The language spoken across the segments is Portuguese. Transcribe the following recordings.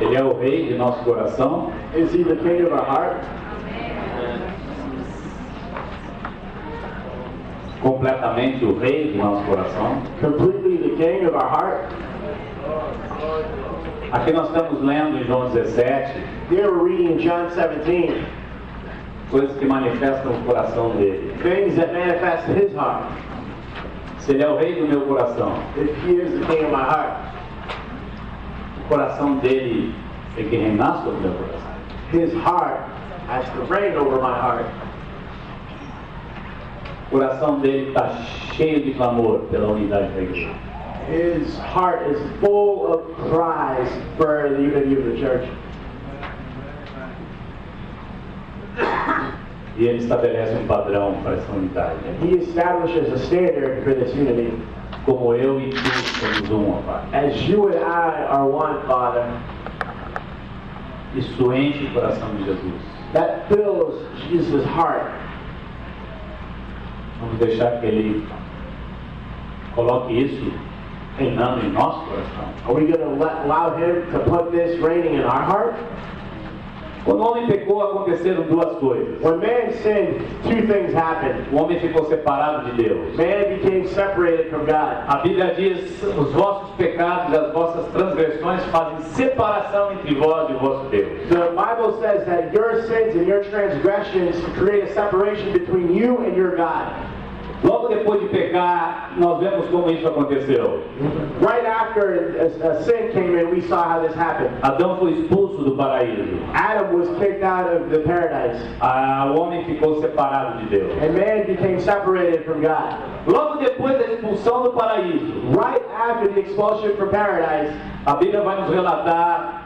Ele é o rei de nosso coração. Is he the king of our heart? Completamente o rei de nosso coração. Completely the king of our heart? Aqui nós estamos lendo em João 17 Here we're reading in John 17, coisas que manifestam o coração dele. things that manifest his heart. Se ele é o rei do meu coração, If he is the king of my heart, o coração dele tem que reinar sobre o meu coração. his heart has to reign over my heart. O coração dele está cheio de clamor pela unidade da igreja. His heart is full of cries for the unity of the church. E ele estabelece um padrão para essa unidade. He establishes a standard for this unity. Como eu e tu somos um, ó Pai. As you and I are one, Father, Isso enche o coração de Jesus. that fills Jesus' heart. Vamos deixar que ele coloque isso reinando em nosso coração. Are we going to allow him to put this reigning in our heart? Quando o homem pecou, aconteceram duas coisas. When man sinned, two things happened. O homem ficou separado de Deus. Man became separated from God. A Bíblia diz: os vossos pecados e as vossas transgressões fazem separação entre vós e o vosso Deus. The Bible says that your sins and your transgressions create a separation between you and your God. Logo depois de pecar, nós vemos como isso aconteceu. Right after a sin came in, we saw how this happened. Adão foi expulso do paraíso. Adam was kicked out of the paradise, O homem ficou separado de Deus. and man became separated from God. Logo depois da expulsão do paraíso, Right after the expulsion from paradise, a Bíblia vai nos relatar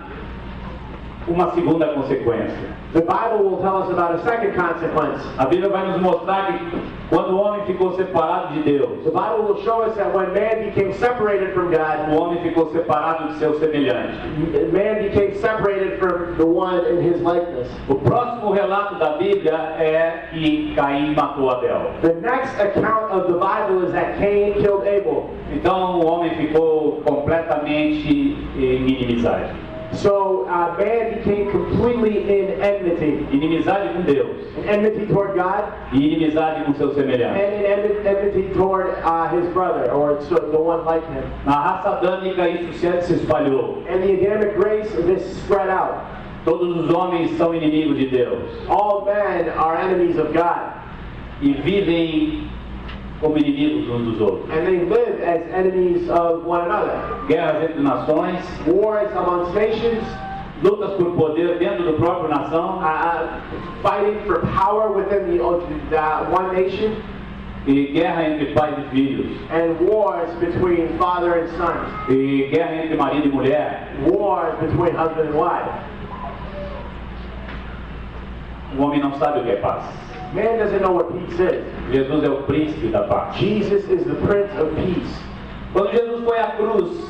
uma segunda consequência. the Bible will tell us about a second consequence. A Bíblia vai nos mostrar que quando o homem ficou separado de Deus, The Bible will show us that when man became separated from God, o homem ficou separado de seu semelhante. man became separated from the one in his likeness. O próximo relato da Bíblia é que Caim matou Abel. The next account of the Bible is that Cain killed Abel. Então o homem ficou completamente em inimizade. So man became completely in enmity. Inimizade com Deus In enmity toward God e inimizade com seu semelhante. and in enmity toward his brother, or so the one like him. Na raça adâmica isso se espalhou. And the Adamic race, this spread out. Todos os homens são inimigos de Deus All men are enemies of God, e vivem como inimigos uns dos outros. and they live as enemies of one another. Guerras entre nações, Wars amongst nations, lutas por poder dentro do próprio nação fighting for power within the one nation, e guerra entre pais e filhos and wars between father and son, e guerra entre marido e mulher. wars between husband and wife. O homem não sabe o que é paz. Man doesn't know what peace is. Jesus é o príncipe da paz. Jesus is the Prince of Peace. Quando Jesus foi à cruz,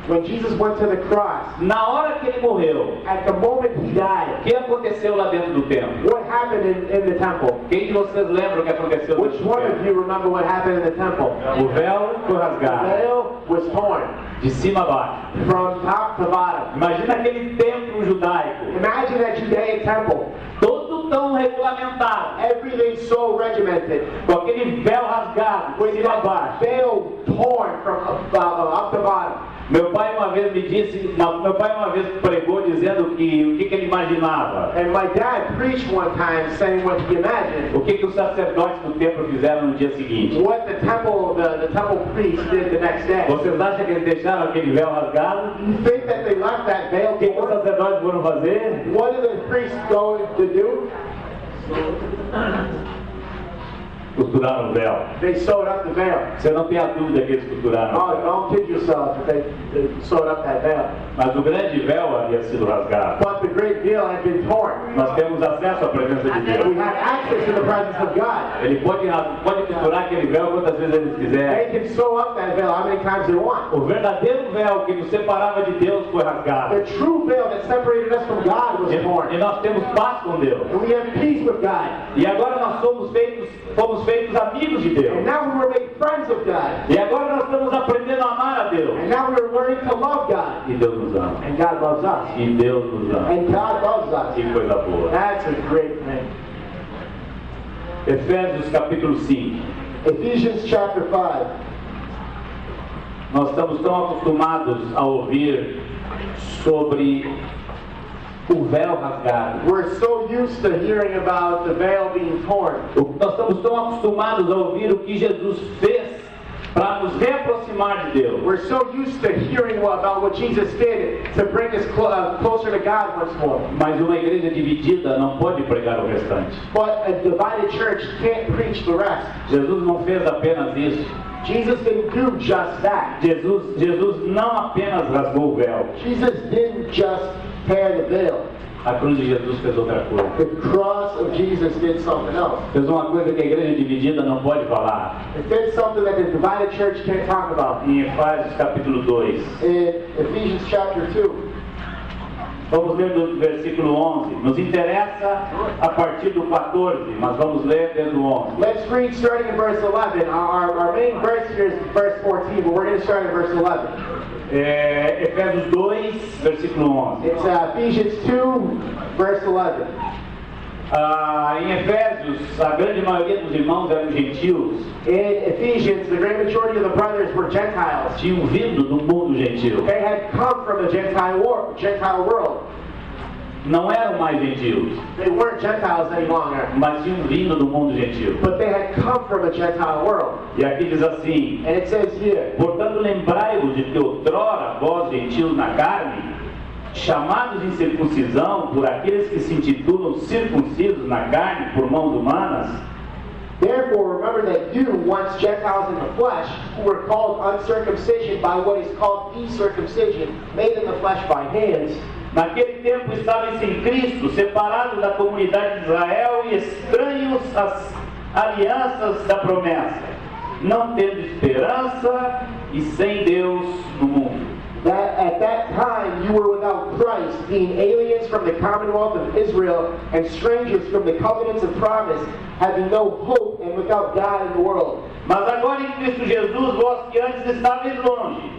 When Jesus went to the cross, na hora que ele morreu, at the moment he o died, que aconteceu lá dentro do templo? what happened in the temple? Quem de vocês lembra o que aconteceu Which dentro do one of templo? you remember what happened in the temple? O véu foi The rasgado, veil was torn de cima a baixo. from top to bottom. Imagina aquele templo judaico, Imagine that Judean temple, todo tão regulamentado, everything so regimented, com aquele véu rasgado, de with cima a that baixo. veil torn from up to bottom. Meu pai uma vez me disse, meu pai uma vez pregou dizendo que o que ele imaginava, And my dad preached one time saying what he imagined, o que os sacerdotes do templo fizeram no dia seguinte. what the temple priest did the next day. Vocês acham que eles deixaram aquele véu rasgado? You think that they left that veil O que os torn? sacerdotes foram fazer? What did the priests go to do? Costuraram o véu. They sewed up the veil. Você não tem a dúvida que eles costuraram o Oh, véu. don't kid yourself that they sewed up that veil. Mas o grande véu havia sido rasgado. But the great veil had been torn. Nós temos acesso à presença de We Deus. have access to the presence of God. Ele pode costurar aquele véu quantas vezes eles They quiserem. can sew up that veil how many times they want. O verdadeiro véu que nos separava de Deus foi rasgado. The true veil that separated us from God was torn. E nós temos paz com Deus. And we have peace with God. E agora nós fomos feitos amigos de Deus. And now we were made friends of God. E agora nós estamos aprendendo a amar a Deus. And now we are learning to love God. E Deus nos ama. And God loves us. E Deus nos ama. And God loves us. Que coisa boa. That's a great thing. Efésios capítulo 5. Ephesians chapter 5. Nós estamos tão acostumados a ouvir sobre o véu rasgado. We're so used to hearing about the veil being torn. Nós estamos tão acostumados a ouvir o que Jesus fez para nos reaproximar de Deus. We're so used to hearing about what Jesus did to bring us closer to God once more. Mas uma igreja dividida não pode pregar o restante. But a divided church can't preach the rest. Jesus não fez apenas isso. Jesus didn't do just that. Jesus não apenas rasgou o véu. Jesus didn't just tear the veil. A cruz de Jesus fez outra coisa. The cross of Jesus did something else. Fez uma coisa que a igreja dividida não pode falar. It did something that the divided church can't talk about. Em Efésios capítulo 2. In Ephesians chapter 2. Vamos ler do versículo 11. Nos interessa a partir do 14, mas vamos ler desde o 11. Let's read starting in verse 11. Our main verse here is verse 14, but we're going to start in verse 11. Efésios 2, versículo 11. It's Ephesians 2, verse 11. Em Efésios, a grande maioria dos irmãos eram gentios. In Ephesians, the great majority of the brothers were Gentiles. Tinham vindo do mundo gentil. They had come from the Gentile world. Não eram mais gentios, They weren't Gentiles any longer, mas tinham vindo do mundo gentil. but they had come from a Gentile world. E aqui diz assim: And it says here, portanto, lembrai-vos de que outrora vós gentios na carne, chamados em circuncisão por aqueles que se intitulam circuncisos na carne por mãos humanas, therefore remember that you, once Gentiles in the flesh, who were called uncircumcision by what is called decircumcision, made in the flesh by hands, naquele tempo estáveis sem Cristo, separados da comunidade de Israel e estranhos às alianças da promessa, não tendo esperança e sem Deus no mundo. that at that time you were without Christ, being aliens from the commonwealth of Israel and strangers from the covenants of promise, having no hope and without God in the world. Mas agora em Cristo Jesus, vós que antes estáveis longe,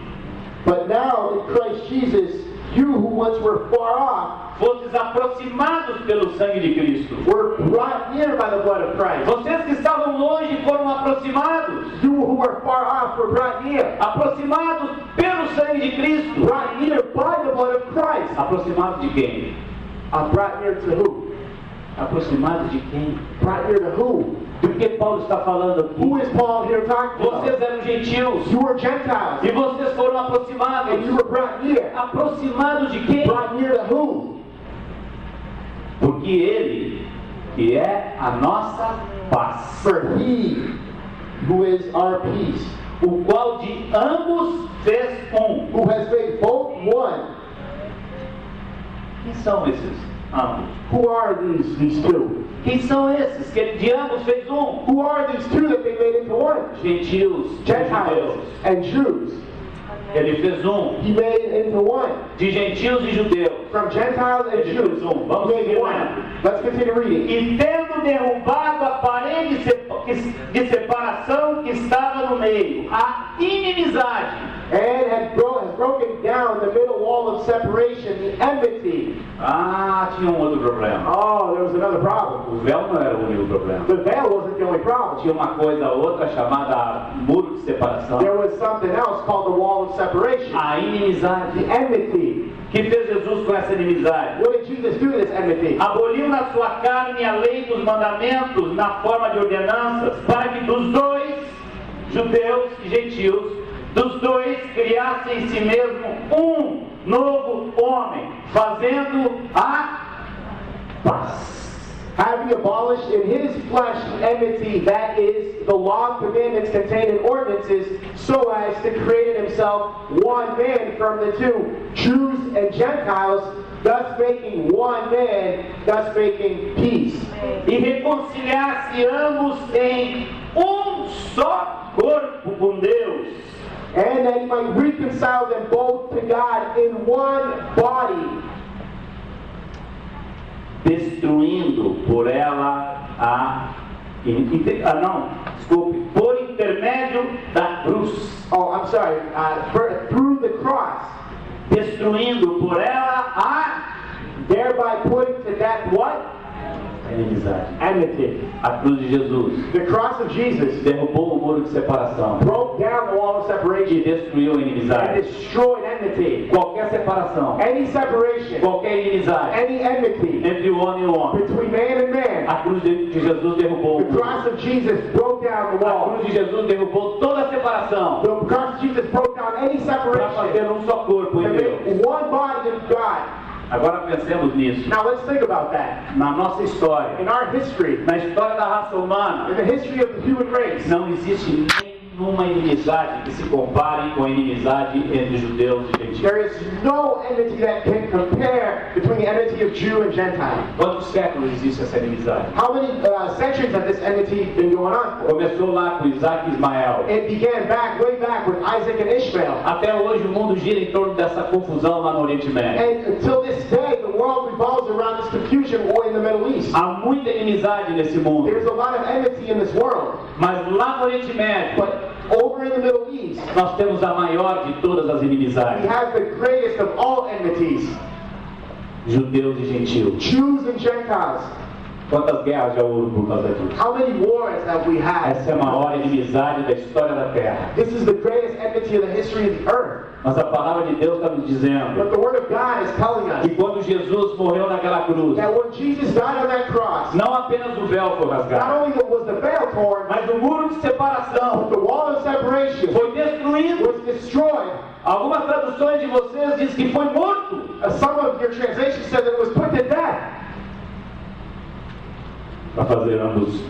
But now in Christ Jesus, you who once were far off, fostes aproximados pelo sangue de Cristo. were brought near by the blood of Christ. Vocês que estavam longe foram aproximados. You who were far off were brought near. Aproximados pelo sangue de Cristo. Brought near by the blood of Christ. Aproximados de quem? Brought near to who? Aproximados de quem? Brought near to who? Do que Paulo está falando aqui? Who is Paul here talking Vocês about? eram gentios You were Gentiles. e vocês foram And you aproximados. were brought near. Aproximados de quem? Brought near to who? Porque Ele, que é a nossa paz, For he who is our peace, o qual de ambos fez um. who has made both one. Quem são esses ambos? Who are these two? Quem são esses que Ele de ambos fez um? Who are these two that they made into one? Gentios, Gentiles judeus. and Jews. Ele fez um. He made it into one. De gentios e judeus. From Gentiles and Ele Jews. fez um. Vamos He made seguir one. lendo. Let's continue reading. E tendo derrubado a parede de separação que estava no meio, a inimizade. And has broken down the middle wall of separation, the enmity. Tinha um outro problema. Oh, there was another problem. O véu não era o único problema. The veil wasn't the only problem. Tinha uma coisa outra chamada muro de separação. There was something else called the wall of separation, A inimizade. the enmity. Que fez Jesus com essa inimizade? What did Jesus do to this enmity? Aboliu na sua carne a lei dos mandamentos na forma de ordenanças, para que dos dois, judeus e gentios, dos dois criassem em si mesmo um novo homem, fazendo a paz. Having abolished in his flesh the enmity, that is, the law, commandments contained in ordinances, so as to create in himself one man from the two, Jews and Gentiles, thus making one man, thus making peace. E reconciliar-se ambos em um só corpo com Deus, and that he might reconcile them both to God in one body, destruindo por ela por intermédio da cruz, through the cross, destruindo por ela thereby putting to death what? a inimizade. Enmity. A cruz de Jesus The cross of Jesus derrubou o muro de separação broke down the wall of e separation destruiu a and inimizade. destroyed enmity. Qualquer separação, Any separation, qualquer inimizade any enmity entre o homem e o homem, between man and man, a cruz de Jesus derrubou o the muro. cross of Jesus broke down the A wall. cruz de Jesus derrubou toda a separação The cross of Jesus broke down any para separation fazer um só corpo to em Deus. make one body of God. Agora pensemos nisso. Now let's think about that. Na nossa história, In our history, na história da raça in humana, the history of the human race, não existe nenhuma inimizade que se compare com a inimizade entre judeus e gentios. there is no enmity that can compare between the enmity of Jew and Gentile. Quantos séculos existe essa inimizade? How many centuries has this enmity been going on for? Começou lá com Isaac e Ismael. It began way back with Isaac and Ishmael. Até hoje o mundo gira em torno dessa confusão lá no Oriente Médio. And until this day, the world revolves around this confusion war in the Middle East. Há muita inimizade nesse mundo, There's a lot of enmity in this world. mas lá no Oriente Médio But over in the Middle East, nós temos a maior de todas as we inimizades: have the greatest of all enmities, judeus e gentios. Jews and Gentiles. Quantas guerras já houve por causa disso? How many wars have we had? Essa é a maior inimizade da história da Terra. This is the greatest enmity in the history of the earth. Mas a palavra de Deus está nos dizendo But the Word of God is telling us que quando Jesus morreu naquela cruz, that when Jesus died on that cross, não apenas o véu foi not rasgado, only was the veil torn, mas o muro de but separação the wall of separation foi destruído. was destroyed. Algumas traduções de vocês diz que foi morto. Some of your translations said that it was put to death, Para fazer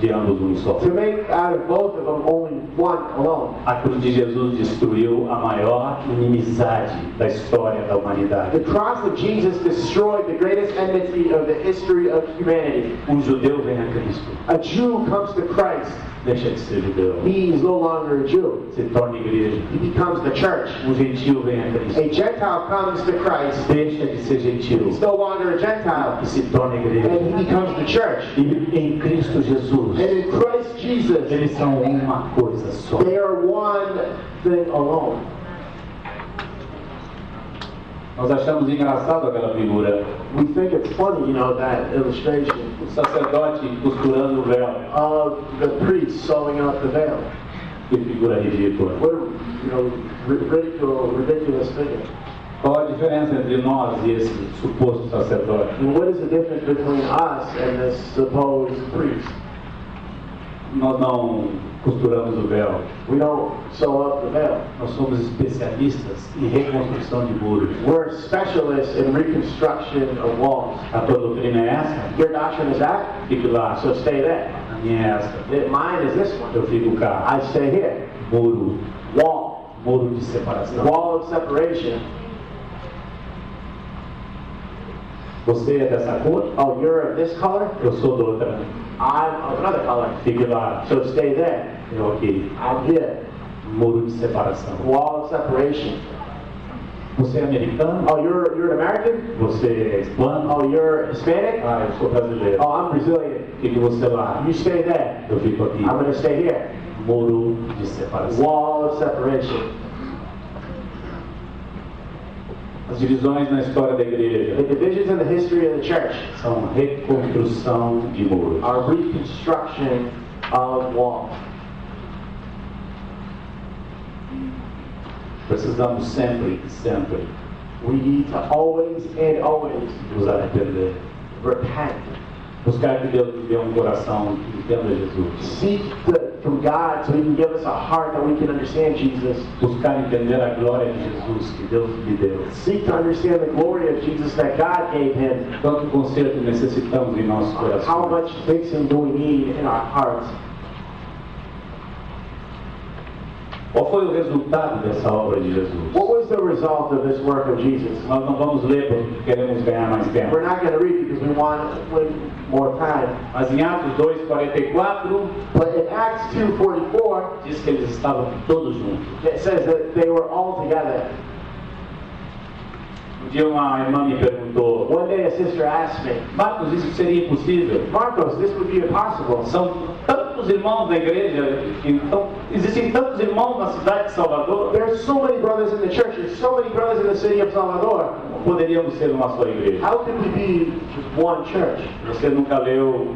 de ambos um só. to make out of both of them only one alone. A cruz de Jesus destruiu a maior inimizade da história da humanidade. The cross of Jesus destroyed the greatest enmity of the history of humanity. Um judeu vem a Cristo, A Jew comes to Christ. deixa de ser judeu, He is no longer a Jew. se torna igreja. He becomes the church. Um gentil vem a Cristo, A Gentile comes to Christ. deixa de ser gentil He's no longer a Gentile. e se torna igreja. And he becomes the church. E em Cristo Jesus, And in Christ Jesus, eles são uma coisa só. they are one thing alone. Nós achamos engraçado aquela figura, We think it's funny, that illustration o sacerdote costurando o véu. of the priest sewing up the veil. Que figura ridícula. What a ridiculous figure. Qual a diferença entre nós e esse suposto sacerdote? And what is the difference between us and this supposed priest? Nós não costuramos o véu. We don't sew up the veil. Nós somos especialistas em reconstrução de muros. We're specialists in reconstruction of walls. A tua doutrina é essa? Your doctrine is that? Fique lá. So stay there. A minha é essa. Mine is this one. Eu fico cá. I stay here. Muro. Wall. Muro de separação. Wall of separation. Você é dessa cor? Oh, you're of this color? Eu sou da outra. I'm of another color. Fique lá. So stay there. Eu aqui. I'm here. Muro de separação. Wall of separation. Você é americano? Oh, you're an American? Você é hispano? Oh, you're Hispanic? Ah, eu sou brasileiro. Oh, I'm Brazilian. Fique você lá. You stay there. Eu fico aqui. I'm going to stay here. Muro de separação. Wall of separation. As divisões na história da The igreja divisions in the history of the church são reconstrução de muros. are reconstruction of walls. Precisamos sempre, sempre We need to always and always nos arrepender. repent. Buscar que Deus nos dê um coração que entenda Jesus. Seek from God so He can give us a heart that we can understand Jesus. Buscar entender a glória de Jesus que Deus lhe deu. Seek to understand the glory of Jesus that God gave Him. Quanto conserto necessitamos em nossos How corações. much fixing do we need in our hearts? Qual foi o resultado dessa obra de Jesus? What was the result of this work of Jesus? Nós não vamos ler porque queremos ganhar mais tempo. We're not going to read because we want more time. Mas em Atos 2:44 But in Acts 2:44, diz que eles estavam todos juntos. it says that they were all together. Um dia uma irmã me perguntou: One day a sister asked me, Marcos, isso seria impossível? Marcos, this would be impossible. São tantos irmãos na igreja, então existem tantos irmãos na cidade de Salvador. There's so many brothers in the church. There's so many brothers in the city of Salvador. Não poderíamos ser uma só igreja. How can we be just one church? Você nunca leu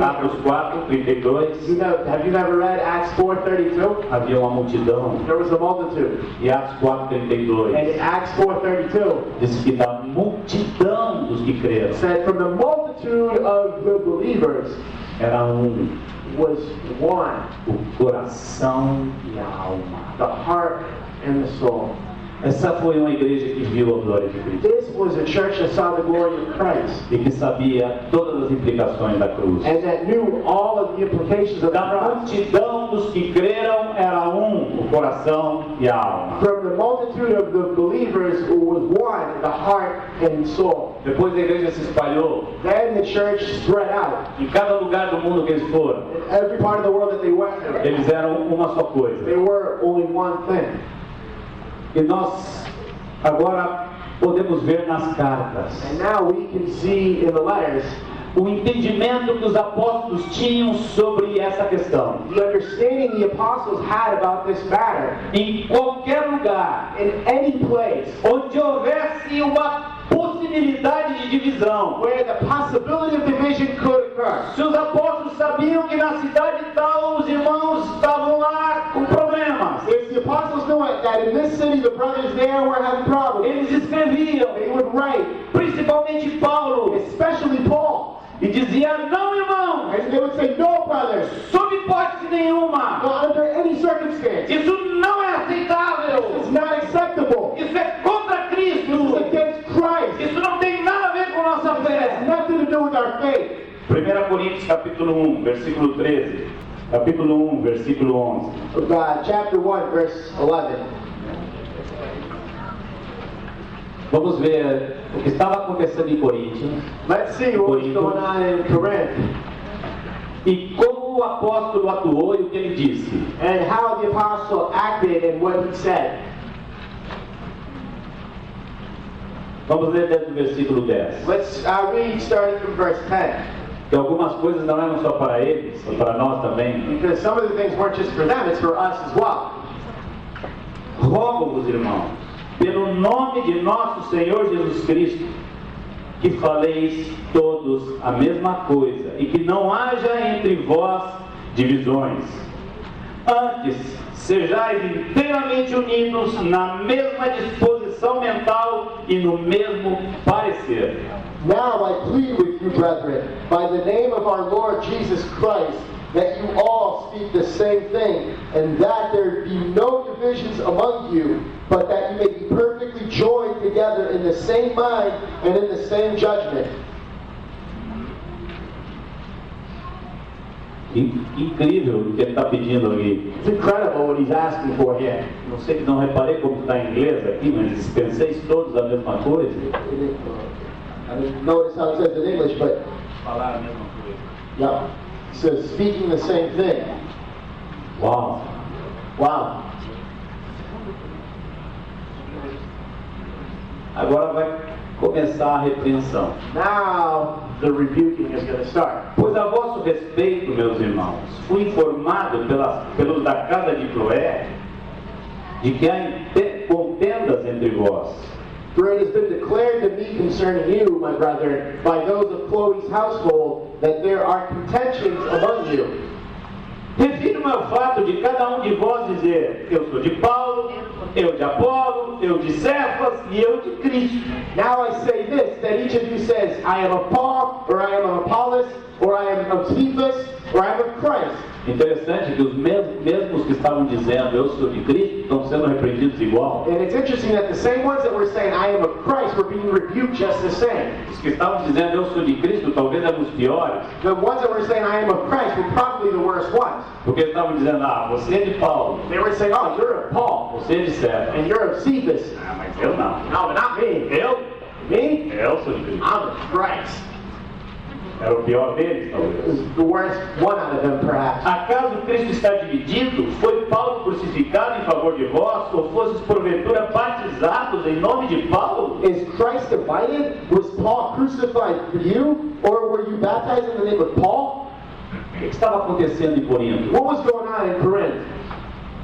Atos 4:32? Have you never read Acts 4:32? Havia uma multidão. There was a multitude. E Atos 4:32 And in Acts 4:32, diz que da multidão dos que creram it said from the multitude of the believers era was one, o coração e a alma. the heart and the soul. Essa foi uma igreja que viu a glória de Cristo This was a church that saw the glory of Christ e que sabia todas as implicações da cruz. and that knew all of the implications of the Da cross. multidão dos que creram era o coração e a alma. From the multitude of the believers was one, the heart and soul. Depois a igreja se espalhou Then the church spread out. em cada lugar do mundo que eles foram. In every part of the world that they went to, Eles eram uma só coisa. they were only one thing. E nós agora podemos ver nas cartas And now we can see in the letters o entendimento que os apóstolos tinham sobre essa questão. the understanding the apostles had about this matter. Em qualquer lugar In any place onde houvesse uma possibilidade de divisão, where the possibility of division could occur, se os apóstolos sabiam que na cidade tal os irmãos estavam lá com problemas, if the apostles knew it, that in this city the brothers there were having problems, eles escreviam, they would write, principalmente Paulo, especially Paul, e dizia: não, irmãos, and they would say, no brothers, sob hipótese nenhuma, not under any circumstance. isso não é aceitável, It's not acceptable. isso é contra This is Cristo, against Christ. isso não tem nada a ver com nossa It has fé. nothing to do with our faith. 1 Coríntios capítulo 1, versículo 13, capítulo 1, versículo 11. Chapter 1, verse 11. Vamos ver o que estava acontecendo em Coríntios Let's see what was going on in Corinth e como o apóstolo atuou e o que ele disse. and how the apostle acted and what he said. Vamos ler desde o versículo 10. Let's read starting from verse 10. Que algumas coisas não eram só para eles, são para nós também. Because some of the things weren't just for them, it's for us as well. Rogo-vos, irmãos, pelo nome de nosso Senhor Jesus Cristo, que faleis todos a mesma coisa e que não haja entre vós divisões. Antes, sejais inteiramente unidos na mesma disposição mental e no mesmo parecer. Now I plead with you, brethren, by the name of our Lord Jesus Christ, that you all speak the same thing, and that there be no divisions among you, but that you may be perfectly joined together in the same mind and in the same judgment. Incrível o que ele está pedindo aqui. It's incredible what he's asking for here. Não sei, não reparei como está em inglês aqui, mas dispenseis todos a mesma coisa. I didn't notice how it says in English, but Falar a mesma coisa. yeah, it says speaking the same thing. Uau! Wow. Agora vai começar a repreensão. Now the rebuking is going to start. Pois a vosso respeito, meus irmãos, fui informado pelos da casa de Cloé de que há contendas entre vós. For it has been declared to me concerning you, my brethren, by those of Chloe's household, that there are contentions among you. Refiro-me ao fato de cada de vós dizer: eu sou de Paulo, eu de Apolo, eu de Cefas e eu de Cristo. Now I say this, that each of you says, I am of Paul, or I am of Apollos, or I am of Cephas, or I am of Christ. Interessante que os mesmos que estavam dizendo eu sou de Cristo estão sendo repreendidos igual. And it's interesting that the same ones that were saying I am of Christ were being rebuked just the same. Os que estavam dizendo eu sou de Cristo talvez eram os piores. The ones that were saying I am of Christ were probably the worst ones. Porque estavam dizendo, você é de Paulo, They were saying, oh, you're of Paul, você é de César. and you're of Cephas. Mas eu não. No, but not me. Me? Eu sou de Cristo. I'm of Christ. Era o pior deles, talvez. The worst one out of them, perhaps. Acaso Cristo está dividido? Foi Paulo crucificado em favor de vós? Ou fostes porventura batizados em nome de Paulo? Is Christ divided? Was Paul crucified for you? Or were you baptized in the name of Paul? O que estava acontecendo em Corinto? What was going on in Corinth?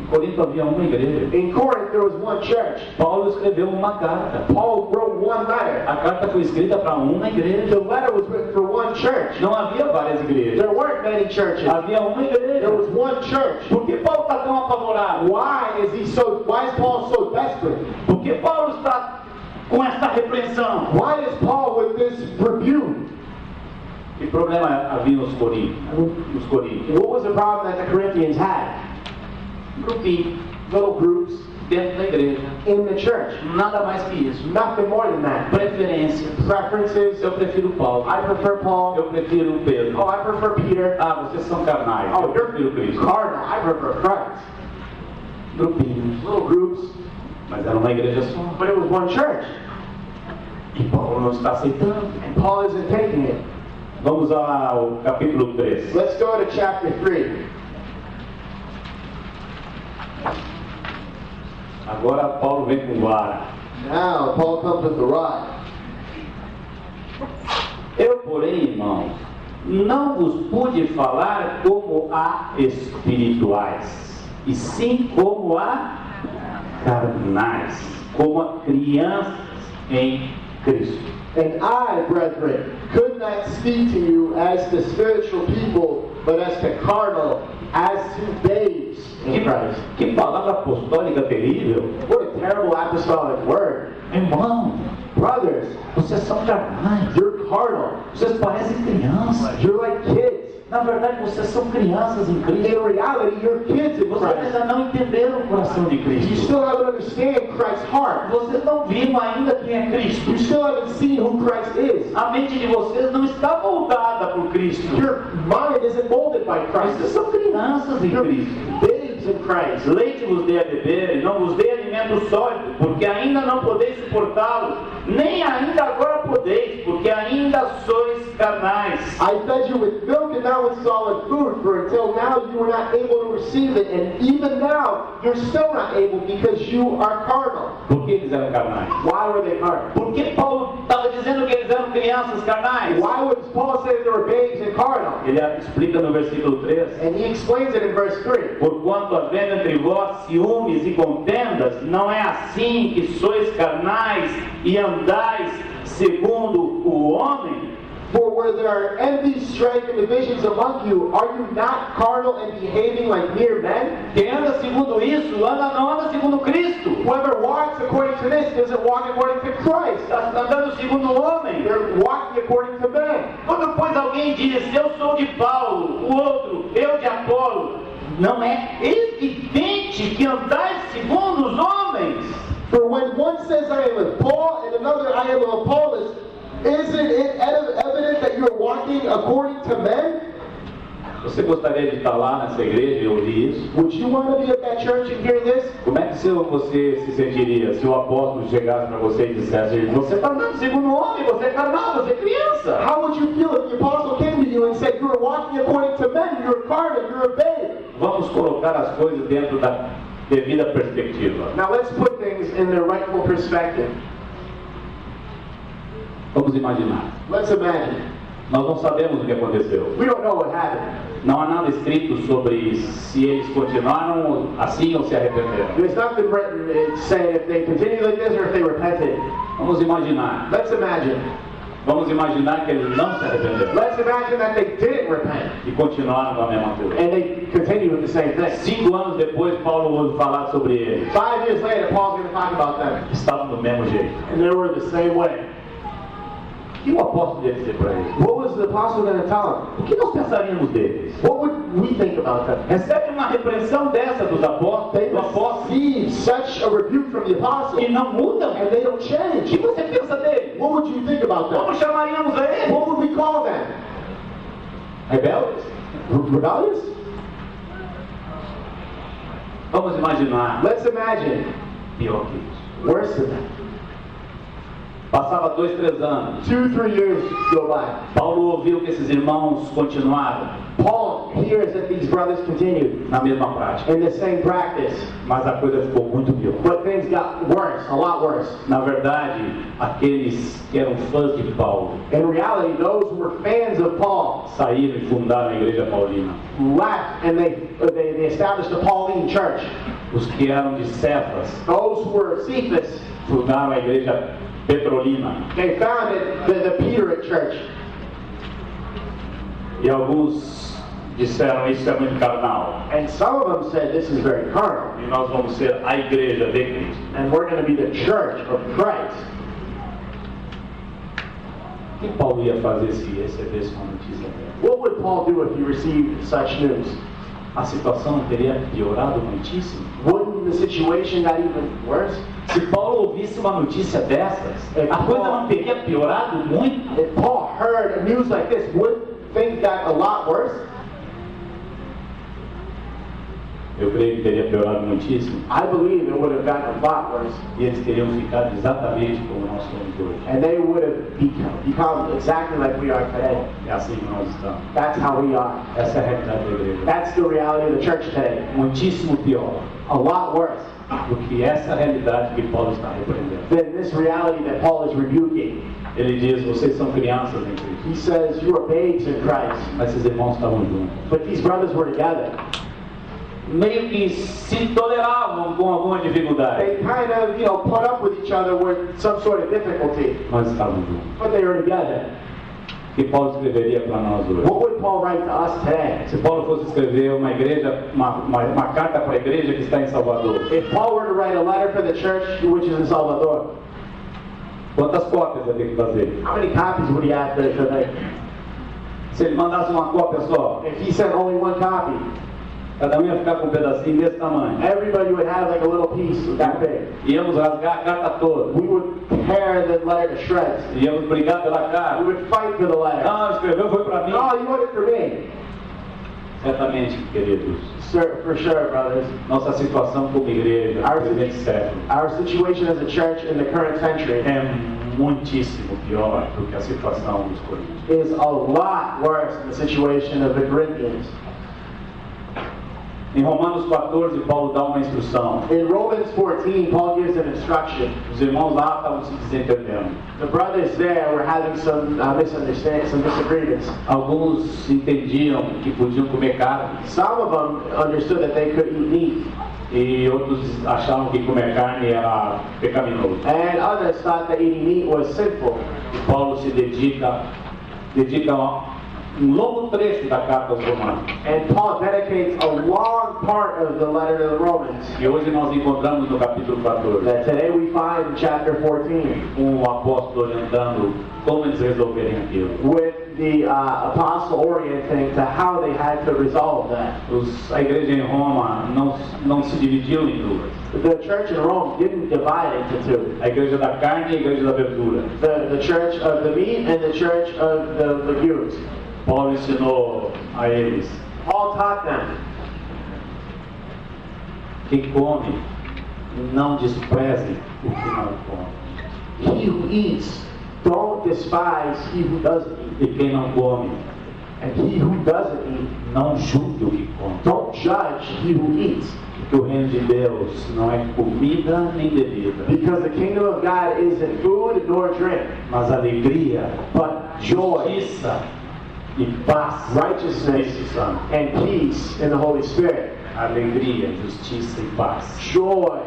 Em Corinto havia uma igreja. In Corinth, there was one church. Paulo escreveu uma carta. Paul wrote one letter. A carta foi escrita para uma igreja. The letter was written for one church. Não havia várias igrejas. There weren't many churches. Havia uma igreja. There was one church. Por que Paulo está tão apavorado? Why is Paul so desperate? Por que Paulo está com essa repreensão? Why is Paul with this rebuke? Que problema havia nos Coríntios? What was the problem that the Corinthians had? Grupinho, Little groups dentro da igreja. in the church. Nada mais que isso. Nothing more than that. Preferência. Preferences. Eu prefiro Paulo. I prefer Paul. Eu prefiro Pedro. Oh, I prefer Peter. Vocês são carnais. Oh, Eu prefiro you're Cristo. carnal. I prefer Christ. Grupinhos. Little groups. Mas era uma igreja só. But it was one church. E Paulo não está aceitando. And Paul isn't taking it. Vamos ao capítulo 3. Let's go to chapter 3. Agora Paulo vem com vara. Now, Paul comes with the rod. Eu, porém, irmãos, não vos pude falar como a espirituais, e sim como a carnais, como a crianças em Cristo. And I, brethren, could not speak to you as to spiritual people, but as to carnal, as to babes in Christ. Que palavra apostólica terrível! What a terrible apostolic word. Irmão, Brothers, vocês são carnais, you're carnal. vocês parecem crianças. You're like kids. Na verdade, vocês são crianças em Cristo. In reality, you're kids in Vocês Christ. ainda não entenderam o coração de You Cristo. still haven't understand Christ's heart. Vocês não viram ainda quem é Cristo. You still haven't seen who Christ is. A mente de vocês não está moldada por Cristo. Your mind isn't molded by Vocês Christ. são crianças em You're Cristo. babes in Christ. Leite vos dê a beber, e não vos dê alimento sólido, porque ainda não podeis suportá-lo, nem ainda agora podeis, porque ainda sois carnais. I fed you with milk and not with solid food, for until now you were not able to receive it, and even now you're still not able because you are carnal. Por que eles eram carnais? Why were they carnal? Por que Paulo estava dizendo que eles eram crianças carnais? Why would Paul say they were babes and carnal? Ele explica no versículo 3. And he explains it in verse 3. Porquanto havendo entre vós ciúmes e contendas, não é assim que sois carnais e andais segundo o homem? For where there are envy, strife, and divisions among you, are you not carnal and behaving like mere men? Quem anda segundo isso, não anda segundo Cristo. Whoever walks according to this doesn't walk according to Christ. Está andando segundo o homem. They're walking according to men. Quando, pois, alguém diz, eu sou de Paulo, o outro, eu de Apolo, não é evidente que andais segundo os homens? For when one says I am of Paul and another I am of Apollos, isn't it evident that you're walking according to men? Você gostaria de estar lá nessa igreja e ouvir isso? Would you want to be at that church and hear this? Como é que você se sentiria se o apóstolo chegasse para você e dissesse, você está andando segundo o homem, você é carnal, você é criança? How would you feel if the apostle came to you and said you are walking according to men, you're carnal, you're a babe? Vamos colocar as coisas dentro da devida perspectiva. Now let's put things in their rightful perspective. Vamos imaginar. Let's imagine. Nós não sabemos o que aconteceu. We don't know what happened. Não há nada escrito sobre se eles continuaram assim ou se arrependeram. There's nothing written saying if they continued like this or if they repented. Vamos imaginar. Let's imagine. Vamos imaginar que eles não se arrependeram Let's imagine that they didn't repent e continuaram com a mesma coisa. and they continued with the same thing. 5 anos depois, Paulo ouve falar sobre eles. 5 years later, Paul's going to talk about them. Estavam do mesmo jeito. And they were the same way. que o apóstolo ia dizer para eles? What was the apostle going to tell O que nós pensaríamos deles? them? What would we think about them? Recebe uma repreensão dessa dos apóstolos, They do apóstolo, receive such a rebuke from the apostle, e não mudam. and they don't O que change. você pensa deles? What would you think about them? Como chamaríamos a eles? What would we call them? Rebeldes? Rebellious? Vamos imaginar Let's imagine pior que isso. worse than that. Passava 2, 3 anos. 2-3 years go by. Paulo ouviu que esses irmãos continuaram Paul hears that these brothers continued na mesma prática, in the same practice, mas a coisa ficou muito pior. but things got worse, a lot worse. Na verdade, aqueles que eram fãs de Paulo In reality, those who were fans of Paul saíram e fundaram a igreja paulina. left and they established a Pauline church. Os que eram de Cefas Those who were Cephas, fundaram a igreja petrolina. they founded the Peterite church. E alguns disseram isso é muito carnal. And some of them said this is very carnal, E nós vamos ser a igreja de Cristo. and we're going to be the church of Christ. O que Paulo ia fazer se recebesse uma notícia dessa? What would Paul do if he received such news? A situação não teria piorado muitíssimo? Wouldn't the situation got even worse? Se Paulo ouvisse uma notícia dessas, a coisa não teria piorado muito? If Paul heard a news like this, would things got a lot worse? Eu creio que teria piorado muitíssimo. I believe it would have gotten a lot worse, E eles teriam ficado exatamente como nós somos hoje. and they would have become exactly like we are today. É assim que nós estamos. That's how we are. Essa é a realidade da igreja. That's the reality of the church today. Muitíssimo pior A lot worse do que essa realidade que Paulo está repreendendo. than this reality that Paul is rebuking. Ele diz, vocês são crianças em Cristo. He says, you are babes in Christ. Mas esses irmãos estavam juntos. But these brothers were together. Meio que se toleravam com alguma dificuldade. They kind of, put up with each other with some sort of difficulty. Mas estavam juntos. But they were together. O que Paulo escreveria para nós hoje? What would Paul write to us today? Se Paulo fosse escrever uma igreja, uma carta para a igreja que está em Salvador, If Paul were to write a letter for the church which is in Salvador, quantas cópias vai ter que fazer? how many copies would he have to make? Se ele mandasse uma cópia só, If he sent only one copy, cada um ia ficar com um pedacinho desse tamanho. everybody would have like a little piece that big. Íamos rasgar a carta toda. We would tear the letter to shreds. Íamos brigar pela We carta. would fight for the letter. Não, escreveu foi para mim. Oh, you wrote it for me. Certamente, queridos, Sir, for sure, brothers. nossa situação como igreja no presente século Our situation as a church in the current century é muitíssimo pior do que a situação dos coríntios. is a lot worse than the situation of the Corinthians. Em Romanos 14, Paulo dá uma instrução. In Romans 14, Paul gives an instruction. Os irmãos lá estavam se desentendendo. The brothers there were having some misunderstandings, some disagreements. Alguns entendiam que podiam comer carne Some of them understood that they could eat meat, e outros achavam que comer carne era pecaminoso. and others thought that eating meat was sinful. E Paulo se dedica um longo trecho da carta aos Romanos. And Paul dedicates a long part of the letter to the Romans E hoje nós encontramos no capítulo 14 that today we find in chapter 14 apóstolo orientando como eles resolverem aquilo. with the apostle orienting to how they had to resolve that. A igreja em Roma não se dividiu em duas. The church in Rome didn't divide into two. A igreja da carne e a igreja da verdura. The church of the meat and the church of the legumes. Paulo ensinou a eles: Paul taught them, quem come, não despreze o que não come. he who eats, don't despise he who doesn't eat. E quem não come, And he who doesn't eat, não julgue o que come. don't judge he who eats. Porque o reino de Deus não é comida nem bebida, Because the kingdom of God isn't food nor drink, mas alegria, but joy, justiça e paz. righteousness, Espírito Santo. and peace in the Holy Spirit. Alegria, justiça e paz. Joy,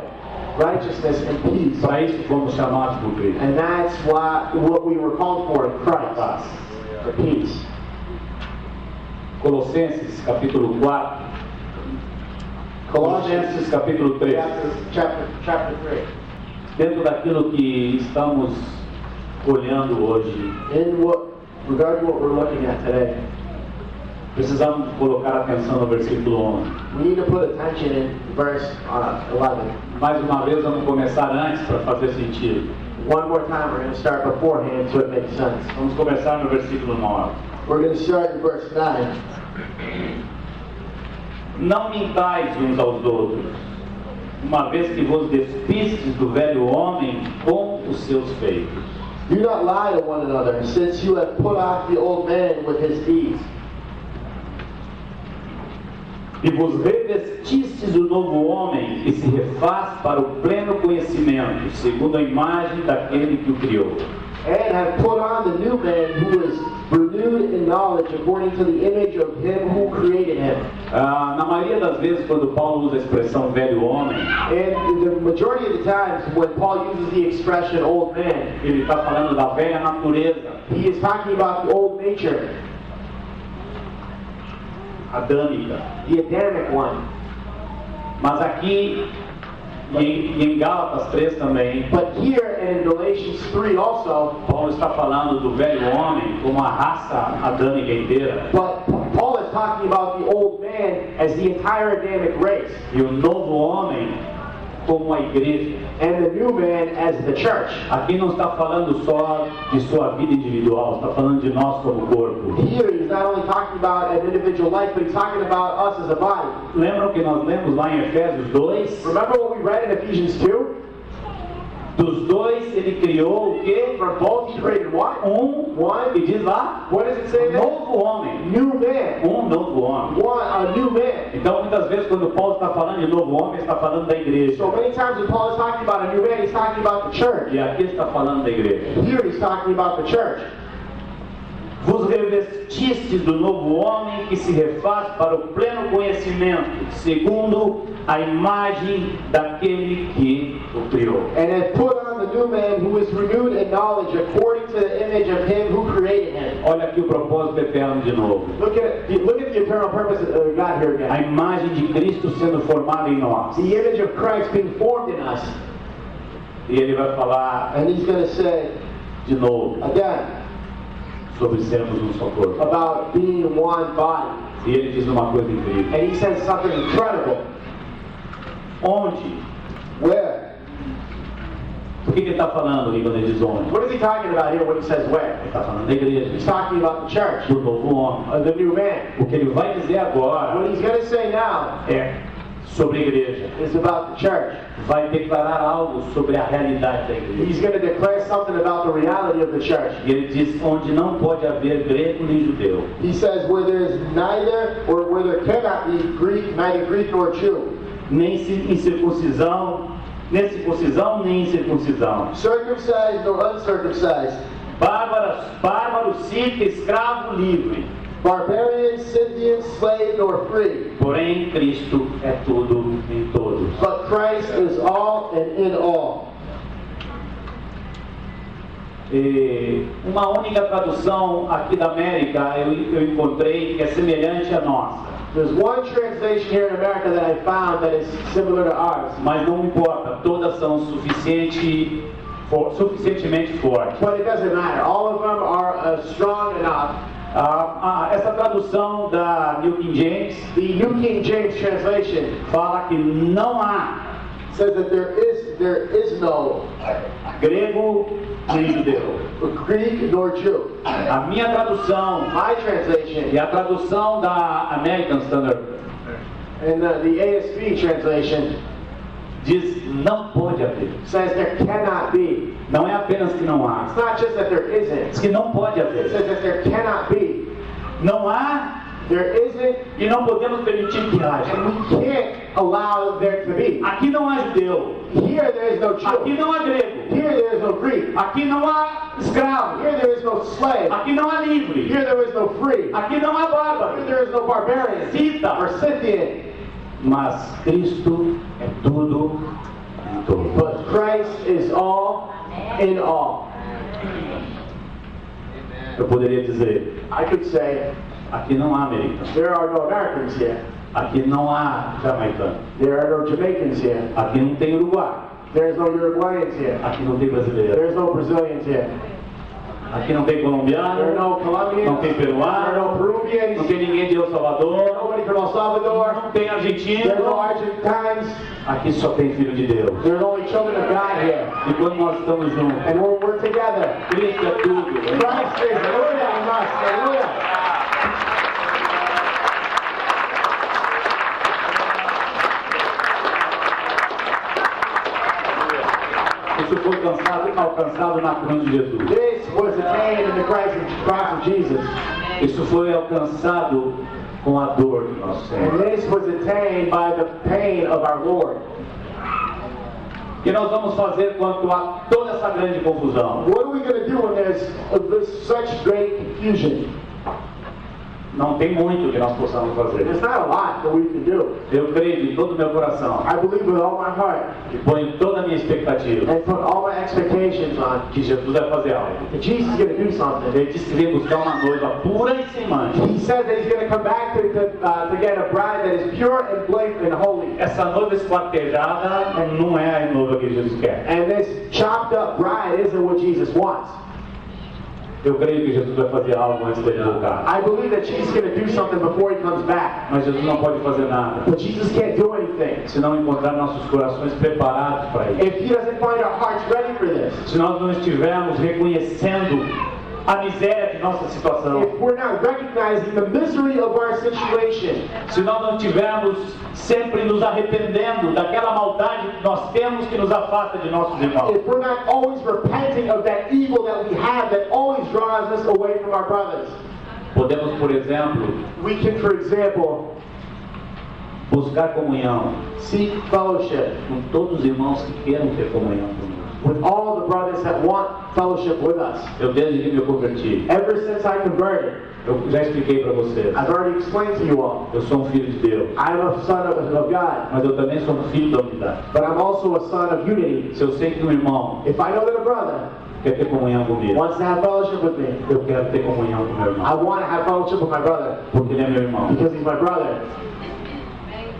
righteousness, and peace. Para isso fomos chamados por Cristo. And that's what we were called for in Christ. Paz. For peace. Colossenses capítulo 4. Colossians Colossenses capítulo 3. chapter 3. Dentro daquilo que estamos olhando hoje, Regarding what we're looking at today, precisamos colocar atenção no versículo 11. we need to put attention in verse 11. Mais uma vez, vamos começar antes para fazer sentido. One more time, we're going to start beforehand so it makes sense. Vamos começar no versículo 9. We're going to start in verse 9. Não mintais uns aos outros, uma vez que vos despistes do velho homem com os seus feitos. Do not lie to one another, since you have put off the old man with his deeds, E vos revestistes do novo homem, que se refaz para o pleno conhecimento, segundo a imagem daquele que o criou. and have put on the new man who is renewed in knowledge according to the image of him who created him. Na maioria das vezes, quando Paulo usa a expressão velho homem, And the majority of the times when Paul uses the expression old man, ele está falando da velha natureza he is talking about the old nature, adâmica. the Adamic one. Mas aqui, e em Gálatas 3 também, But here and in Galatians 3 also, Paulo está falando do velho homem como a raça adâmica inteira. but Paul is talking about the old man as the entire Adamic race, E o novo homem como a igreja. and the new man as the church. Aqui não está falando só de sua vida individual, está falando de nós como corpo. Here he's not only talking about an individual life, but he's talking about us as a body. Lembram que nós lemos lá em Efésios 2? Remember what we read in Ephesians 2? Dos dois ele criou o quê? From both he created what? One, e diz lá, What does it say there? novo homem. New man. Novo homem. A new man. Então, muitas vezes, quando Paulo está falando de novo homem, está falando da igreja. So many times when Paul is talking about a new man, he's talking about the church. E aqui está falando da igreja. Here he's talking about the church. Vos revestistes do novo homem que se refaz para o pleno conhecimento, segundo a imagem daquele que o criou. And have put on the new man who is renewed in knowledge according to the image of him who created him. Olha aqui o propósito eterno de novo. Look at the eternal purpose of God here A again. imagem de Cristo sendo formada em nós. The image of Christ being formed in us. E ele vai falar And he's going to say de novo again sobre sermos um só corpo. about being one body. E ele diz uma coisa incrível. And he says something incredible. Onde? Where? O que ele está falando ali quando ele diz onde? What is he talking about here when he says where? Ele está falando da igreja, He's talking about the church, do novo homem. the new man. O que ele vai dizer agora What he's going to say now é sobre a igreja. is about the church. Vai declarar algo sobre a realidade da igreja. He's going to declare something about the reality of the church. E ele diz onde não pode haver grego nem judeu. He says where there is neither, or where there cannot be Greek, neither Greek nor Jew, Nem em circuncisão, nem circuncisão, nem incircuncisão. circumcised nor uncircumcised, Bárbaro, cita, escravo, livre. barbarian, Scythian, slave nor free. Porém, Cristo é tudo em todos. But Christ is all and in all. E uma única tradução aqui da América eu encontrei que é semelhante à nossa. There's one translation here in America that I found that is similar to ours. Mas não importa, todas são suficientemente fortes. But it doesn't matter. All of them are strong enough. Essa tradução da New King James The New King James translation fala que não há says that there is no grego nem judeu. Greek nor Jew. A minha tradução My translation e a tradução da American Standard and the ASV translation diz não pode haver. says there cannot be. Não é apenas que não há, It's not just that there diz isn't. que não pode It haver. says that there cannot be. Não há There isn't, e não podemos permitir que haja. and we can't allow there to be. Aqui não há judeu, Here there is no aqui Jew. não há grego, Here there is no Greek. aqui não há escravo, Here there is no slave. aqui não há livre, Here there is no free. aqui não há Here bárbaro, there is no barbarian cita, or Scythian. mas Cristo é tudo em todos. But Christ is all in all. Eu poderia dizer, I could say aqui não há americano, there are no Americans here. aqui não há jamaicano, There are no Jamaicans here. aqui não tem Uruguai, There's no Uruguayans here. aqui não tem brasileiro, There's no Brazilians here. Aqui não tem There are colombiano, no Colombians. não tem There are peruano, no Peruvians. não tem ninguém de El Salvador, Nobody from El Salvador. não tem There are no argentino. Argentines. Aqui só tem filho de Deus. There's only children of God here. E quando nós estamos juntos, And when we're together, Cristo é tudo. Christ is Hallelujah in us. Hallelujah. Isso foi alcançado na cruz de Jesus. This was attained in the cross of Jesus. Isso foi alcançado com a dor que nós And temos. this was attained by the pain of our Lord. O que nós vamos fazer quanto a toda essa grande confusão? What are we going to do when there's such great confusion? Não tem muito que nós possamos fazer. There's not a lot that we can do. Eu creio de todo o meu coração I believe with all my heart e ponho toda a minha expectativa and put all my expectations on que Jesus vai fazer algo. that Jesus is going to do something. Ele disse que veio buscar uma noiva pura e sem mancha. He says that he's going to come back to get a bride that is pure and blatant and holy. Essa noiva esquartejada não é a noiva que Jesus quer. And this chopped up bride isn't what Jesus wants. Eu creio que Jesus vai fazer algo antes dele voltar. I believe that Jesus is going to do something before he comes back. Mas Jesus não pode fazer nada But Jesus can't do anything se não encontrar nossos corações preparados para isso. if he doesn't find our hearts ready for this. Se nós não estivermos reconhecendo a miséria de nossa situação, If we're not recognizing the misery of our situation, se nós não estivermos sempre nos arrependendo daquela maldade que nós temos que nos afasta de nossos irmãos, if we're not always repenting of that evil that we have that always draws us away from our brothers, podemos, por exemplo, we can, for example, buscar comunhão seek fellowship com todos os irmãos que queiram ter comunhão conosco. with all the brothers that want fellowship with us. Eu, desde que me converti, Ever since I converted, eu já expliquei para vocês, I've already explained to you all, eu sou um filho de Deus, I'm a son of God, mas eu também sou um filho da unidade. but I'm also a son of unity. Se eu sei que um irmão If I know that a brother quer ter comunhão comigo, wants to have fellowship with me, eu quero ter comunhão com meu I irmão, want to have fellowship with my brother porque ele é meu irmão. because he's my brother.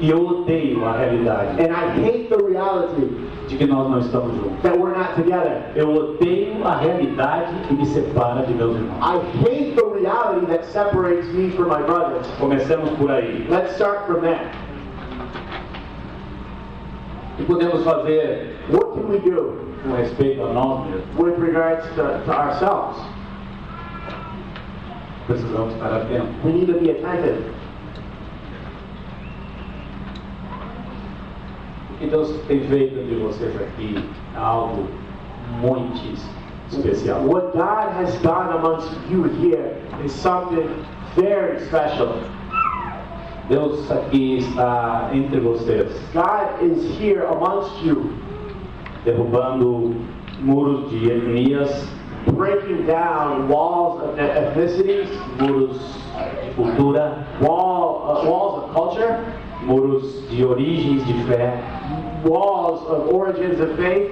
E eu odeio a realidade And I hate the reality de que nós não estamos juntos. that we're not together. Eu odeio a realidade que me separa de meus irmãos. I hate the reality that separates me from my brothers. Comecemos por aí. Let's start from there. O que podemos fazer What can we do com respeito a nós mesmos? with regards to ourselves? Precisamos estar atentos. We need to be attentive. O que Deus tem feito de vocês aqui é algo muito especial. What God has done amongst you here is something very special. Deus aqui está entre vocês, God is here amongst you, derrubando muros de etnias, breaking down walls of ethnicities, muros de cultura, walls of culture, muros de origens de fé. walls of origins of faith.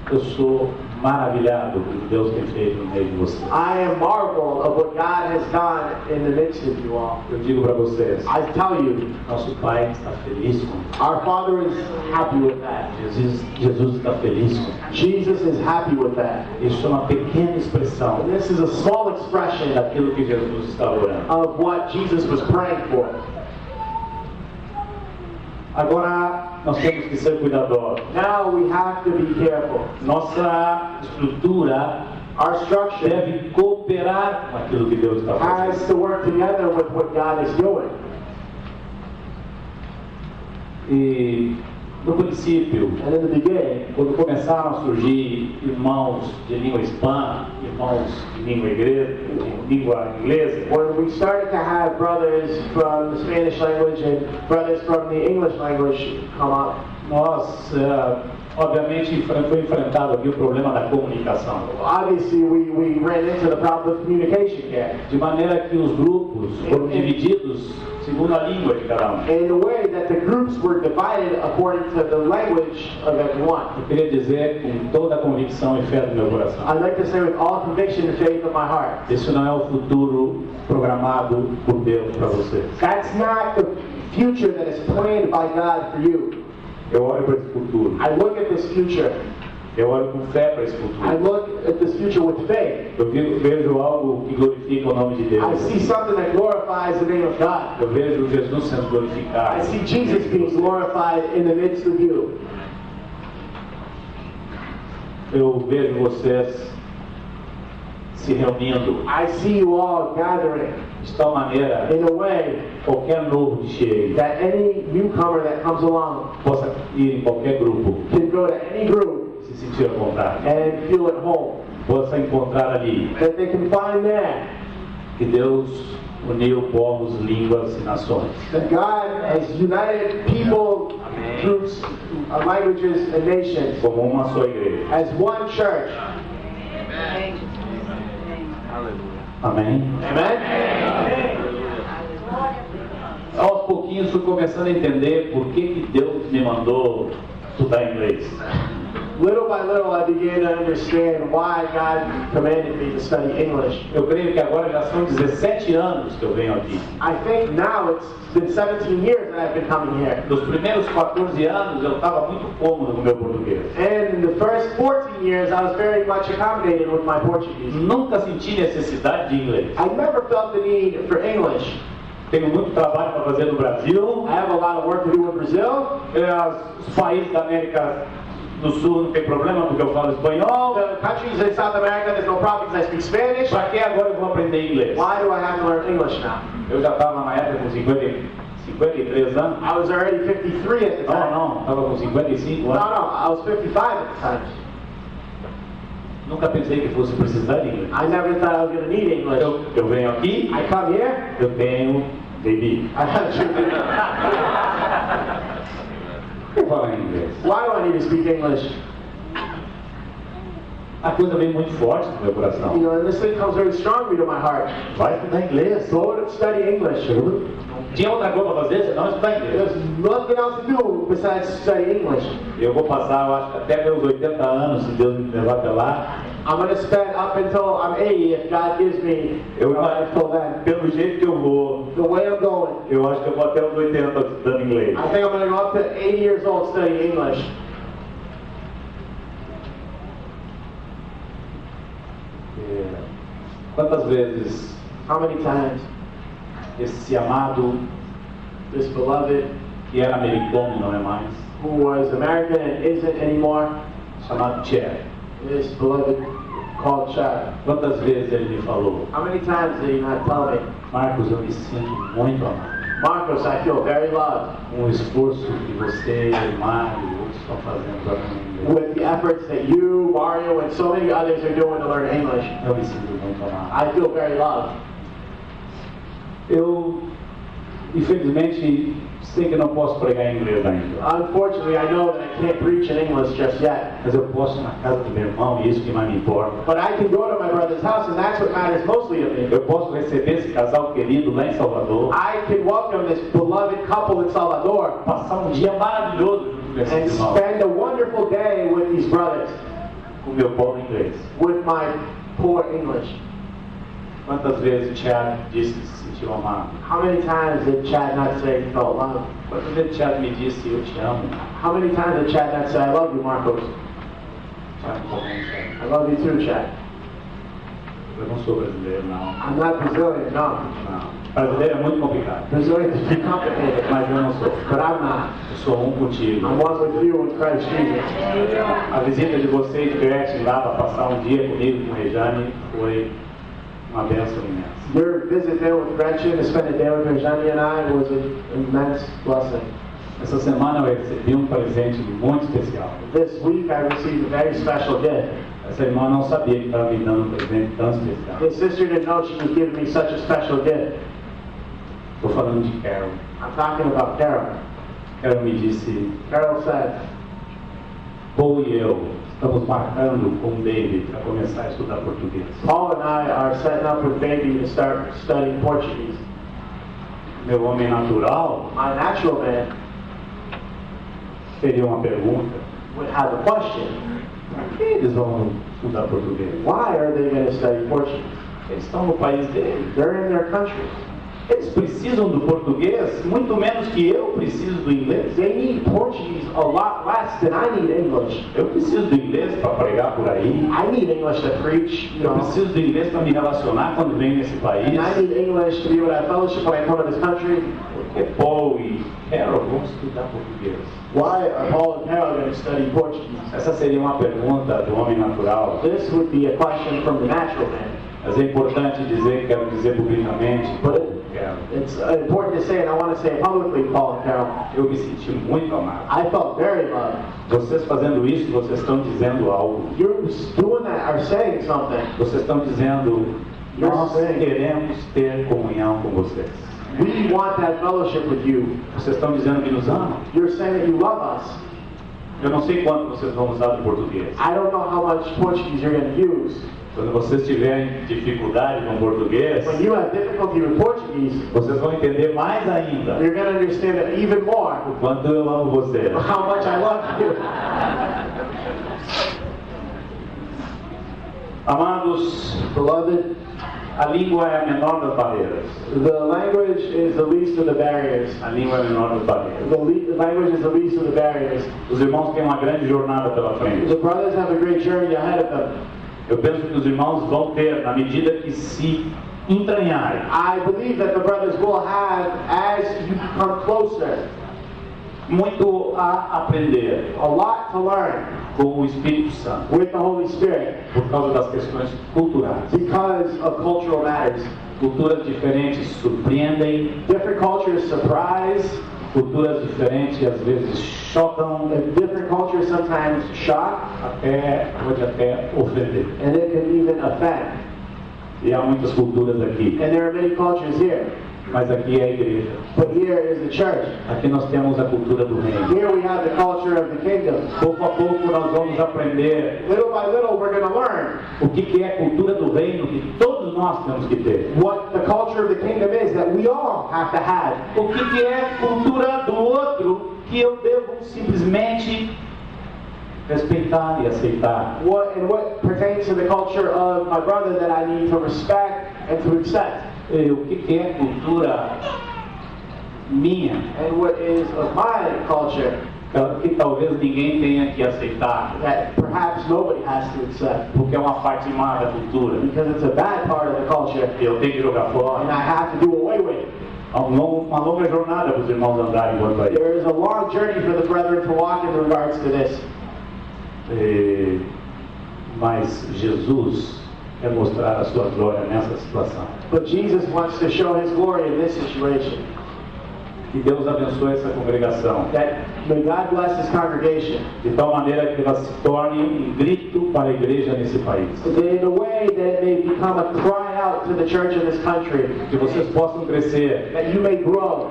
Eu sou maravilhado com o que Deus tem feito no meio de vocês. I am marveled of what God has done in the midst of you all. Eu digo para vocês, I tell you, nosso Pai está feliz com isso. our Father is happy with that. Jesus está feliz com isso. Jesus is happy with that. Isso é uma pequena expressão And this is a small expression daquilo que Jesus está orando. of what Jesus was praying for. Agora, nós temos que ser cuidadosos. Now we have to be careful. Nossa estrutura Our structure deve cooperar com aquilo que Deus está fazendo. has to work together with what God is doing. E, no princípio, And in the beginning, quando começaram a surgir irmãos de língua hispana, irmãos de língua inglesa, when we started to have brothers from the Spanish language and brothers from the English language come up, nós, obviamente, foi enfrentado aqui o problema da comunicação. obviously we ran into the problem of communication here. De maneira que os grupos foram divididos segundo a língua de cada um. In a way that the groups were divided according to the language of everyone. Eu queria dizer com toda a convicção e fé do meu coração, I'd like to say with all conviction and faith of my heart, esse não é o futuro programado por Deus para vocês. that's not the future that is planned by God for you. Eu olho para esse futuro I look at this future Eu olho com fé para esse I futuro. look at this future with faith. Eu vejo algo que glorifica o nome de I Deus. see something that glorifies the name of God. Eu vejo Jesus sendo I glorificado. see Jesus being glorified in the midst of you. Eu vejo vocês se reunindo I see you all gathering de tal maneira in a way qualquer novo que chegue that any newcomer that comes along possa ir em qualquer grupo, can go to any group se sentir à vontade, and feel at home. possa encontrar ali That they can find there que Deus uniu povos, línguas e nações. that God has united people, groups, languages, and nations Como uma só igreja. as one church. Amém? Amen? Aos pouquinhos fui começando a entender por que Deus me mandou estudar inglês. Little by little, I began to understand why God commanded me to study English. Eu creio que agora já são 17 anos que eu venho aqui. I think now it's been 17 years that I've been coming here. Nos primeiros 14 anos eu estava muito cômodo no meu português. And in the first 14 years, I was very much accommodated with my Portuguese. Nunca senti necessidade de inglês. I never felt the need for English. Tenho muito trabalho para fazer no Brasil. I have a lot of work to do in Brazil. Os países da América do Sul não tem problema porque eu falo espanhol. The countries in South America, there's no problem because I speak Spanish. Para que agora eu vou aprender inglês? Why do I have to learn English now? Eu já estava na época com 53 anos. I was already 53 at the time. Não, estava com 55 No, anos. I was 55 at the time. Nunca pensei que fosse precisar de inglês. I never thought I was going to need English. Eu venho aqui, I come here, eu tenho baby. I have to. Por que falar em inglês? Why do I need to speak English? A coisa vem muito forte no meu You coração. know, and this thing comes very strongly to my heart. Vai estudar inglês. Go to study English. Tinha outra coisa para fazer senão estudar inglês. There's nothing else to do besides study English. Eu vou passar, eu acho que até meus 80 anos, se Deus me levar até lá. I'm going to spend up until I'm 80 if God gives me Eu, until then. pelo jeito que eu vou, The way I'm going, eu acho que eu vou até os 80 estudando inglês. I think I'm going to go up to 80 years old studying English. Quantas vezes How many times esse amado this beloved, que era americano, não é mais, who was American and isn't anymore, chamado Chad, this beloved called Chad, quantas vezes ele me falou: how many times did he not tell me, Marcos, eu me sinto muito amado. Marcos, I feel very loved Com o esforço que você, Mário e outros estão fazendo para mim, with the efforts that you, Mario, and so many others are doing to learn English. eu me sinto muito amado. I feel very loved. Eu, infelizmente, sei que não posso pregar em inglês ainda, Unfortunately, I know that I can't preach in English just yet. mas eu posso ir na casa do meu irmão e isso que mais me importa. But I can go to my brother's house, and that's what matters mostly to me. Eu posso receber esse casal querido lá em Salvador, I can welcome this beloved couple in Salvador passar um dia maravilhoso junto com and esses irmãos, spend a wonderful day with these brothers, com o meu povo inglês. with my poor English. Quantas vezes o Thiago disse que se sentiu amado? How many times did Chad not say he felt loved? Quantas vezes o Thiago me disse: eu te amo? How many times did Chad not say, I love you, Marcos? Thiago também, I love you too, Chad. eu não sou brasileiro, não. I'm not Brazilian, no. Não. Brasileiro é muito complicado, Brazilian is pretty complicated, mas eu não sou. but I'm not. Eu sou um contigo. I'm one with you in Christ Jesus. A visita de vocês, Gretchen, lá para passar um dia comigo com Rejane foi uma bênção imensa. Your visit there with Gretchen to spend a day with Rejani and I was an immense blessing. Essa semana eu recebi um presente muito especial. This week I received a very special gift. Essa irmã não sabia que estava me dando um presente tão especial. His sister didn't know she was giving me such a special gift. Estou falando de Carol. I'm talking about Carol. Carol me disse: Carol said, Paul e eu estamos marcando com o David para começar a estudar português. Paul and I are setting up with baby to start studying Portuguese. Meu homem natural My natural man teria uma pergunta: would have a question. por que eles vão estudar português? Why are they going to study Portuguese? Eles estão no país deles. They're in their country. Eles precisam do português muito menos que eu preciso do inglês. They need Portuguese a lot less than I need English. Eu preciso do inglês para pregar por aí. I need English to preach, you Eu know. preciso do inglês para me relacionar quando venho nesse país. And I need English to be able to have fellowship when I come to this country. Porque Paul e Carol vão estudar português. Why are Paul and Carol going to study Portuguese? Essa seria uma pergunta do homem natural. This would be a question from the natural man. Mas é importante dizer, quero dizer publicamente, Paul e Carol, It's important to say, and I want to say it publicly, Paul and Carol. eu me senti muito amado. I felt very loved. Vocês fazendo isso, vocês estão dizendo algo. You're doing that are saying something. Vocês estão dizendo, nós You're saying- queremos ter comunhão com vocês. We want that fellowship with you. Vocês estão dizendo que nos amam. You're saying that you love us. Eu não sei quanto vocês vão usar do português. I don't know how much Portuguese you're going to use. Quando vocês tiverem dificuldade com o português, When you have difficulty with Portuguese, vocês vão entender mais ainda you're going to understand it even more o quanto eu amo vocês. how much I love you. Amados, Beloved, a língua é a menor das barreiras. the language is the least of the barriers. A língua é a menor das barreiras. The language is the least of the barriers. Os irmãos têm uma grande jornada pela The frente. brothers have a great journey ahead of them. Eu penso que os irmãos vão ter, na medida que se entranharem, I believe that the brothers will have, as you become closer, muito a aprender a lot to learn com o Espírito Santo, with the Holy Spirit por causa das questões culturais. because of cultural matters. Culturas diferentes surpreendem, Different cultures surprise, culturas diferentes às vezes chocam, and different cultures sometimes shock, pode até ofender. and it can even offend. E há muitas culturas aqui, And there are many cultures here, mas aqui é a igreja. but here is the church. Aqui nós temos a cultura do reino. Here we have the culture of the kingdom. Pouco a pouco nós vamos aprender Little by little, we're going to learn o que é a cultura do reino que todos nós temos que ter. what the culture of the kingdom is that we all have to have. O que é a cultura do outro que eu devo simplesmente respeitar e aceitar. What pertains to the culture of my brother that I need to respect and to accept. E o que é a cultura minha And what is of my culture que talvez ninguém tenha que aceitar, that perhaps nobody has to accept. porque é uma parte má da cultura. Because it's a bad part of the culture E eu tenho que jogar and fora. I have to do away with it. Uma longa jornada para os irmãos andarem quanto a isso. There is a long journey for the brethren to walk in regards to this. Mas Jesus quer mostrar a sua glória nessa situação. But Jesus wants to show his glory in this situation. Que Deus abençoe essa congregação, That may God bless his congregation. de tal maneira que ela se torne um grito para a igreja nesse país. That in a way that it may become a cry out to the church in this country. Que vocês possam crescer, That you may grow.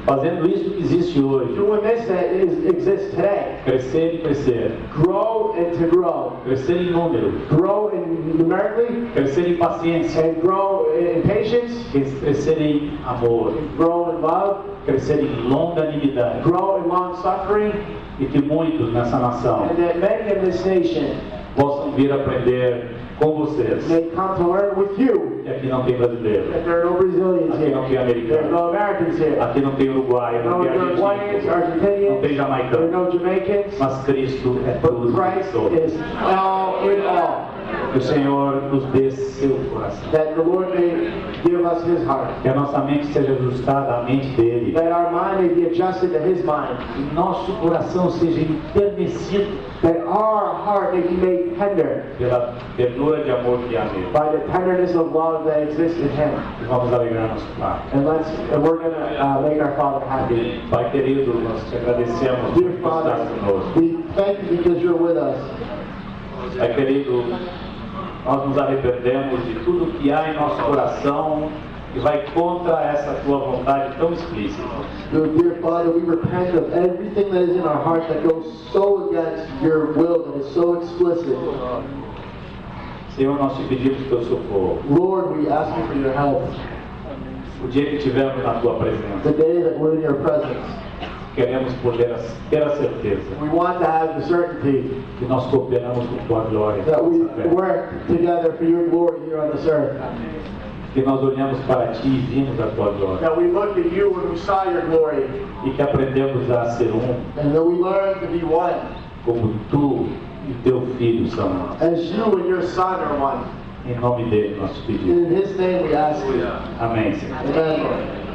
fazendo isso que existe hoje. Doing this that exists today. Crescer e crescer. Grow and to grow. Crescer em número. Grow in numerically Crescer em paciência. and grow in patience. Crescer em amor. Grow in love. Crescer em longanimidade. Grow in long suffering. E que muitos nessa nação And that many in this nation possam vir aprender com vocês. may come to learn with you. E aqui não tem brasileiro. That there are no Brazilians Aqui não tem here. There are americano. no Americans here. Aqui não tem uruguaio, não No tem Uruguayans, argentino. Não Argentinians. tem There are jamaicano. no Jamaicans. Mas Cristo é But tudo Christ e todos. is all in all. Que o Senhor nos dê seu coração. That the Lord may give us his heart. Que a nossa mente seja ajustada à mente dele. That our mind may be adjusted to his mind. Que nosso coração seja enternecido That our heart may be made tender pela ternura de amor que há nele. by the tenderness of love that exists in him. E vamos alegrar nosso Pai. And we're going to make our Father happy. Pai querido, nós te agradecemos Dear por Father, estar conosco. we thank you because you're with us. Pai querido, nós nos arrependemos de tudo que há em nosso coração que vai contra essa tua vontade tão explícita. Dear Father, we repent of everything that is in our heart that goes so against your will, that is so explicit. Senhor, nós te pedimos teu socorro. Lord, we ask you for your help. O dia que estivermos na tua presença, The day that we're in your presence, queremos poder ter a certeza we want to have the certainty que nós cooperamos com tua glória. that we work together for your glory here on this earth. que nós olhamos para Ti e vimos a Tua glória. That we looked at you and we saw your glory. E que aprendemos a ser And that we learned to be one. como Tu e Teu Filho são. As you and your Son are one. Em nome dele nós pedimos. In His name we ask you. Amém, Senhor. Amen, Lord.